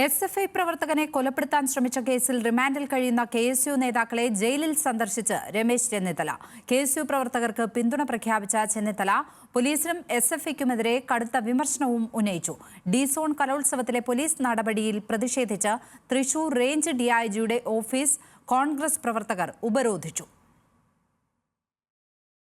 SFI പ്രവർത്തകനെ കൊലപ്പെടുത്താൻ ശ്രമിച്ച കേസിൽ റിമാൻഡിൽ കഴിയുന്ന കെ.എസ്.യു നേതാക്കളെ ജയിലിൽ സന്ദർശിച്ച് രമേശ് ചെന്നിത്തല. കെ.എസ്.യു പ്രവർത്തകർക്ക് പിന്തുണ പ്രഖ്യാപിച്ച ചെന്നിത്തല പോലീസിനും എസ്.എഫ്.ഐക്കുമെതിരെ കടുത്ത വിമർശനവും ഉന്നയിച്ചു. ഡി സോൺ കലോത്സവത്തിലെ പോലീസ് നടപടിയിൽ പ്രതിഷേധിച്ച് തൃശൂർ റേഞ്ച് ഡിഐജിയുടെ ഓഫീസ് കോൺഗ്രസ് പ്രവർത്തകർ ഉപരോധിച്ചു.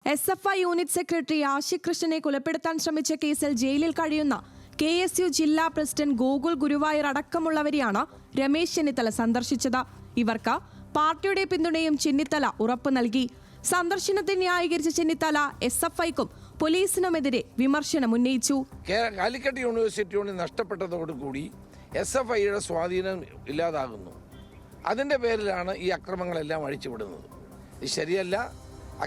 എസ്.എഫ്.ഐ യൂണിറ്റ് സെക്രട്ടറി ആഷിഖ് കൃഷ്ണനെ കൊലപ്പെടുത്താൻ ശ്രമിച്ച കേസിൽ ജയിലിൽ കഴിയുന്ന കെ.എസ്.യു ജില്ലാ പ്രസിഡന്റ് ഗോകുൽ ഗുരുവായൂർ അടക്കമുള്ളവരെയാണ് രമേശ് ചെന്നിത്തല സന്ദർശിച്ചത്. ഇവർക്ക് പാർട്ടിയുടെ പിന്തുണയും ചെന്നിത്തല ഉറപ്പു നൽകി. സന്ദർശനത്തെ ന്യായീകരിച്ച ചെന്നിത്തല എസ്.എഫ്.ഐക്കും പോലീസിനുമെതിരെ വിമർശനം ഉന്നയിച്ചു. കാലിക്കറ്റ് യൂണിവേഴ്സിറ്റി നഷ്ടപ്പെട്ടതോടുകൂടി എസ്.എഫ്.ഐയുടെ സ്വാധീനം ഇല്ലാതാകുന്നു. അതിന്റെ പേരിലാണ് ഈ അക്രമങ്ങളെല്ലാം അഴിച്ചുവിടുന്നത്. ഇത് ശരിയല്ല.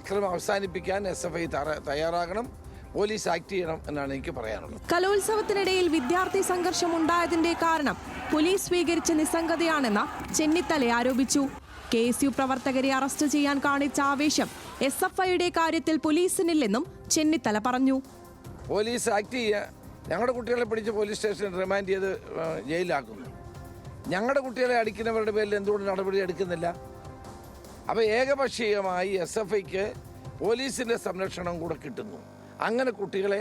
അക്രമം അവസാനിപ്പിക്കാൻ എസ്.എഫ്.ഐ തയ്യാറാകണം, പോലീസ് ആക്ട് ചെയ്യണം എന്നാണ് എനിക്ക് പറയാനുള്ളത്. കലോത്സവത്തിനിടയിൽ വിദ്യാർത്ഥി സംഘർഷം ഉണ്ടായതിന്റെ കാരണം പോലീസ് സ്വീകരിച്ച നിസ്സംഗതയാണെന്ന് ചെന്നിത്തല ആരോപിച്ചു. കെ.എസ്.യു പ്രവർത്തകരെ അറസ്റ്റ് ചെയ്യാൻ കാണിച്ച ആവേശം എസ്.എഫ്.ഐയുടെ കാര്യത്തിൽ പോലീസിനില്ലെന്നും ചെന്നിത്തല പറഞ്ഞു. പോലീസ് ആക്ട് ചെയ്യുക, ഞങ്ങളുടെ കുട്ടികളെ പിടിച്ച് പോലീസ് സ്റ്റേഷനിൽ റിമാൻഡ് ചെയ്ത് ജയിലാക്കുന്നു. ഞങ്ങളുടെ കുട്ടികളെ അടിക്കുന്നവരുടെ പേരിൽ എന്തുകൊണ്ട് നടപടി എടുക്കുന്നില്ല? അപ്പോൾ ഏകപക്ഷീയമായി എസ്.എഫ്.ഐക്ക് പോലീസിന്റെ സംരക്ഷണം കൂടെ കിട്ടുന്നു. അങ്ങനെ കുട്ടികളെ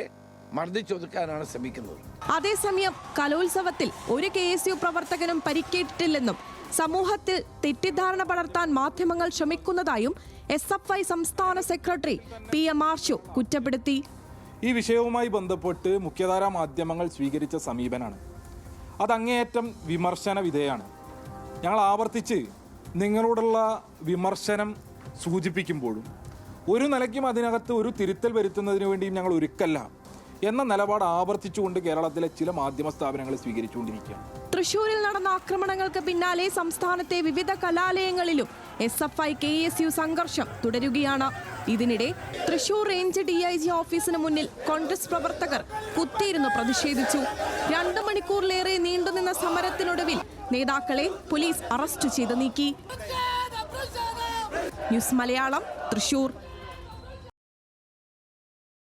മർദ്ദിച്ചൊതുക്കാനാണ് ശ്രമിക്കുന്നത്. അതേസമയം കലോത്സവത്തിൽ ഒരു കെ.എസ്.യു പ്രവർത്തകനും പരിക്കേറ്റിട്ടില്ലെന്നും സമൂഹത്തിൽ തെറ്റിദ്ധാരണ പടർത്താൻ മാധ്യമങ്ങൾ ശ്രമിക്കുന്നതായും എസ്.എഫ്.ഐ സംസ്ഥാന സെക്രട്ടറി പി.എം. ആർഷു കുറ്റപ്പെടുത്തി. ഈ വിഷയവുമായി ബന്ധപ്പെട്ട് മുഖ്യധാരാ മാധ്യമങ്ങൾ സ്വീകരിച്ച സമീപനാണ് അത് അങ്ങേയറ്റം വിമർശന വിധേയമാണ്. ഞങ്ങൾ ആവർത്തിച്ച് നിങ്ങളോടുള്ള വിമർശനം സൂചിപ്പിക്കുമ്പോഴും ഒരു നിലയ്ക്കും അതിനകത്ത് ഒരു തിരുത്തൽ വരുത്തുന്നതിന് വേണ്ടിയും ഞങ്ങൾ ഒരുക്കല്ല എന്ന നിലപാട് ആവർത്തിച്ചുകൊണ്ട് കേരളത്തിലെ ചില മാധ്യമ സ്ഥാപനങ്ങൾ സ്വീകരിച്ചുകൊണ്ടിരിക്കുകയാണ്. തൃശൂരിൽ നടന്ന ആക്രമണങ്ങൾക്ക് പിന്നാലെ സംസ്ഥാനത്തെ വിവിധ കലാലയങ്ങളിലും എസ്.എഫ്.ഐ കെ.എസ്.യു സംഘർഷം തുടരുകയാണ്. ഇതിനിടെ തൃശൂർ റേഞ്ച് ഡിഐജി ഓഫീസിന് മുന്നിൽ കോൺഗ്രസ് പ്രവർത്തകർ കുത്തിയിരുന്ന് പ്രതിഷേധിച്ചു. 2 മണിക്കൂറിലേറെ നീണ്ടുനിന്ന സമരത്തിനൊടുവിൽ നേതാക്കളെ പോലീസ് അറസ്റ്റ് ചെയ്ത് നീക്കി. ന്യൂസ് മലയാളം, തൃശൂർ.